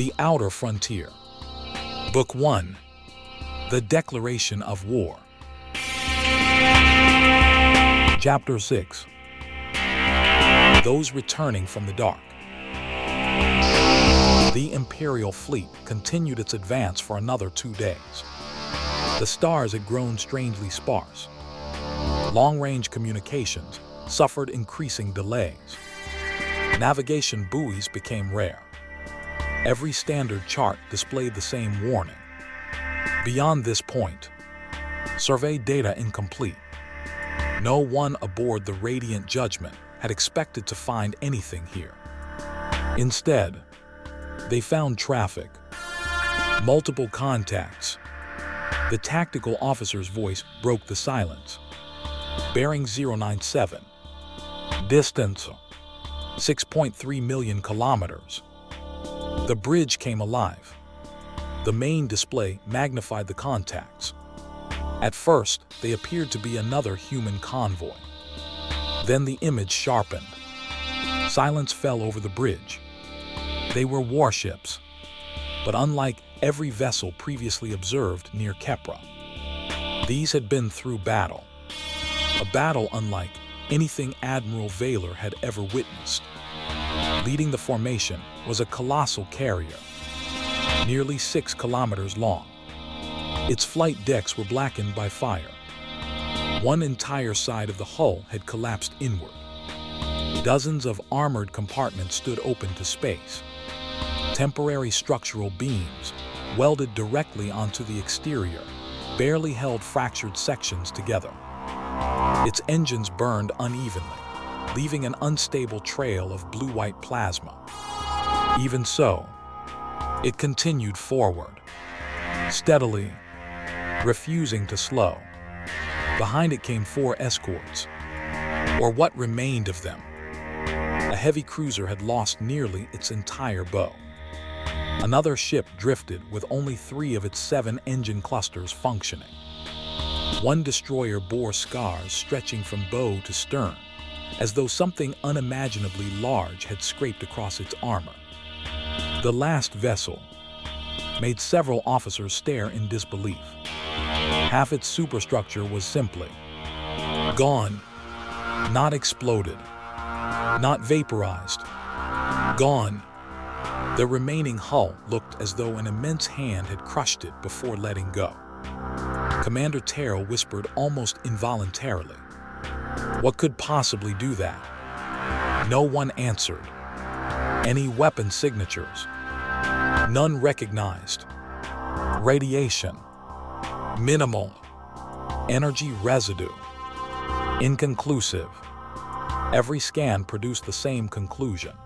The Outer Frontier. Book 1. The Declaration of War. Chapter 6. Those Returning from the Dark. The Imperial Fleet continued its advance for another 2 days. The stars had grown strangely sparse. Long-range communications suffered increasing delays. Navigation buoys became rare. Every standard chart displayed the same warning. Beyond this point, survey data incomplete. No one aboard the Radiant Judgment had expected to find anything here. Instead, they found traffic, multiple contacts. The tactical officer's voice broke the silence. Bearing 097. Distance 6.3 million kilometers. The bridge came alive. The main display magnified the contacts. At first, they appeared to be another human convoy. Then the image sharpened. Silence fell over the bridge. They were warships, but unlike every vessel previously observed near Kepra, these had been through battle. A battle unlike anything Admiral Vaylor had ever witnessed. Leading the formation was a colossal carrier, nearly 6 kilometers long. Its flight decks were blackened by fire. One entire side of the hull had collapsed inward. Dozens of armored compartments stood open to space. Temporary structural beams, welded directly onto the exterior, barely held fractured sections together. Its engines burned unevenly, leaving an unstable trail of blue-white plasma. Even so, it continued forward, steadily, refusing to slow. Behind it came 4 escorts, or what remained of them. A heavy cruiser had lost nearly its entire bow. Another ship drifted with only 3 of its 7 engine clusters functioning. One destroyer bore scars stretching from bow to stern, as though something unimaginably large had scraped across its armor. The last vessel made several officers stare in disbelief. Half its superstructure was simply gone, not exploded, not vaporized, gone. The remaining hull looked as though an immense hand had crushed it before letting go. Commander Terrell whispered almost involuntarily, "What could possibly do that?" No one answered. Any weapon signatures? None recognized. Radiation. Minimal. Energy residue. Inconclusive. Every scan produced the same conclusion.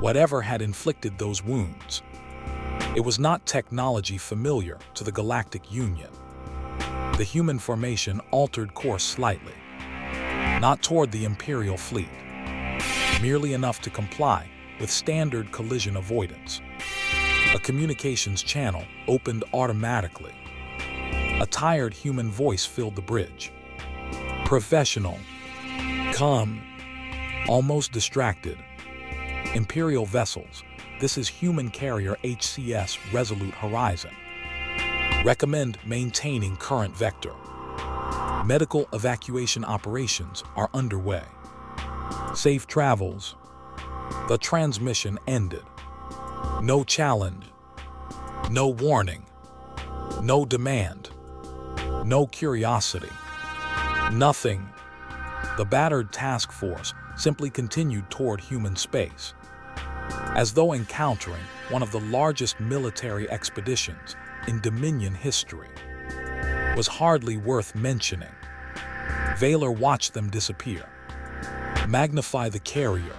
Whatever had inflicted those wounds, it was not technology familiar to the Galactic Union. The human formation altered course slightly, not toward the Imperial Fleet, merely enough to comply with standard collision avoidance. A communications channel opened automatically. A tired human voice filled the bridge. Professional. Come. Almost distracted. Imperial vessels. This is human carrier HCS Resolute Horizon. Recommend maintaining current vector. Medical evacuation operations are underway. Safe travels. The transmission ended. No challenge. No warning. No demand. No curiosity. Nothing. The battered task force simply continued toward human space, as though encountering one of the largest military expeditions in Dominion history. Was hardly worth mentioning. Vaylor watched them disappear. Magnify the carrier.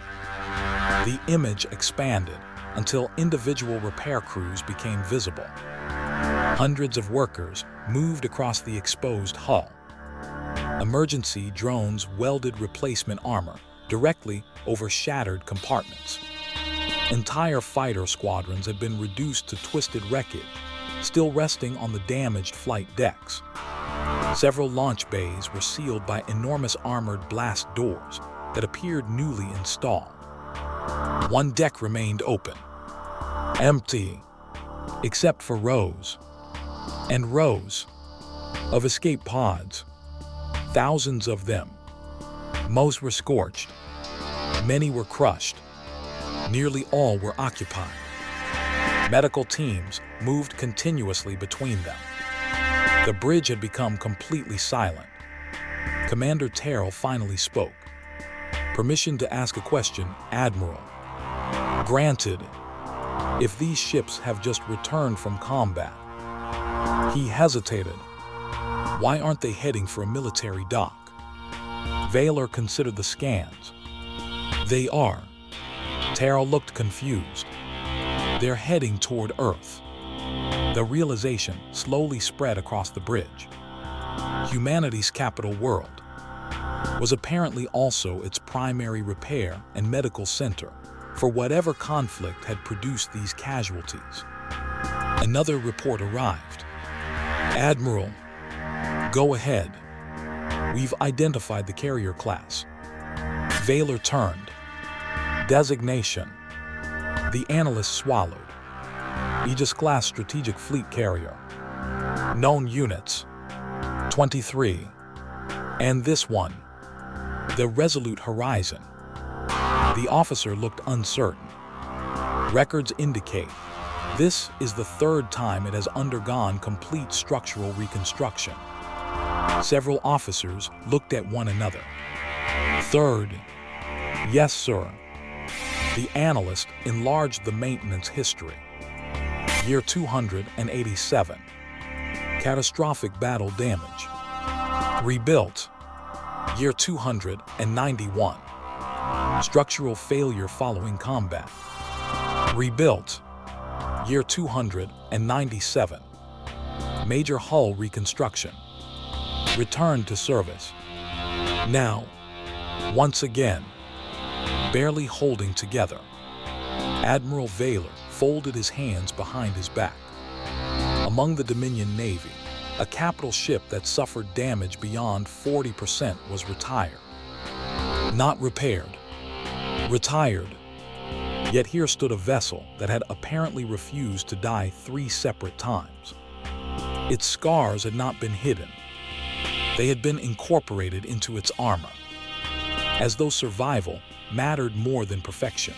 The image expanded until individual repair crews became visible. Hundreds of workers moved across the exposed hull. Emergency drones welded replacement armor directly over shattered compartments. Entire fighter squadrons had been reduced to twisted wreckage, still resting on the damaged flight decks. Several launch bays were sealed by enormous armored blast doors that appeared newly installed. One deck remained open. Empty, except for rows and rows of escape pods. Thousands of them. Most were scorched. Many were crushed. Nearly all were occupied. Medical teams moved continuously between them. The bridge had become completely silent. Commander Terrell finally spoke. "Permission to ask a question, Admiral." "Granted. If these ships have just returned from combat." He hesitated. "Why aren't they heading for a military dock?" Vaylor considered the scans. "They are." Terrell looked confused. "They're heading toward Earth." The realization slowly spread across the bridge. Humanity's capital world was apparently also its primary repair and medical center for whatever conflict had produced these casualties. Another report arrived. "Admiral, go ahead. We've identified the carrier class." Vaylor turned. "Designation." The analyst swallowed. "Aegis-class strategic fleet carrier. Known units, 23. And this one, the Resolute Horizon." The officer looked uncertain. "Records indicate this is the third time it has undergone complete structural reconstruction." Several officers looked at one another. "Third." "Yes, sir." The analyst enlarged the maintenance history. Year 287. Catastrophic battle damage. Rebuilt. Year 291. Structural failure following combat. Rebuilt. Year 297. Major hull reconstruction. Returned to service. Now, once again, barely holding together. Admiral Vaylor folded his hands behind his back. Among the Dominion Navy, a capital ship that suffered damage beyond 40% was retired. Not repaired. Retired. Yet here stood a vessel that had apparently refused to die 3 separate times. Its scars had not been hidden. They had been incorporated into its armor, as though survival mattered more than perfection.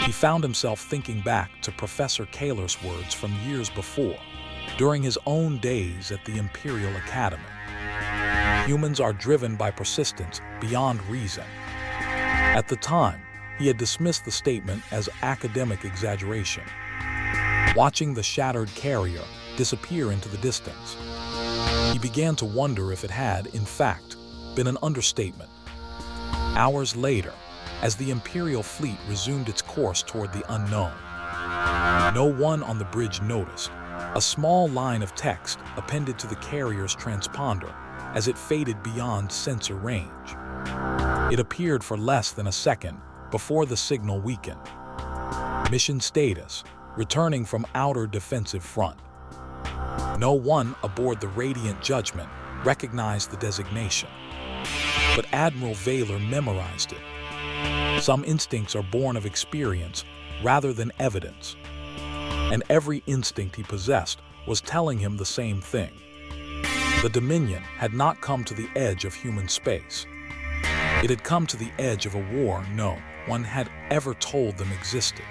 He found himself thinking back to Professor Kaler's words from years before, during his own days at the Imperial Academy. Humans are driven by persistence beyond reason. At the time, he had dismissed the statement as academic exaggeration. Watching the shattered carrier disappear into the distance, he began to wonder if it had, in fact, been an understatement. Hours later, as the Imperial Fleet resumed its course toward the unknown, no one on the bridge noticed a small line of text appended to the carrier's transponder as it faded beyond sensor range. It appeared for less than a second before the signal weakened. Mission status: returning from outer defensive front. No one aboard the Radiant Judgment recognized the designation, but Admiral Vaylor memorized it. Some instincts are born of experience rather than evidence, and every instinct he possessed was telling him the same thing. The Dominion had not come to the edge of human space. It had come to the edge of a war no one had ever told them existed.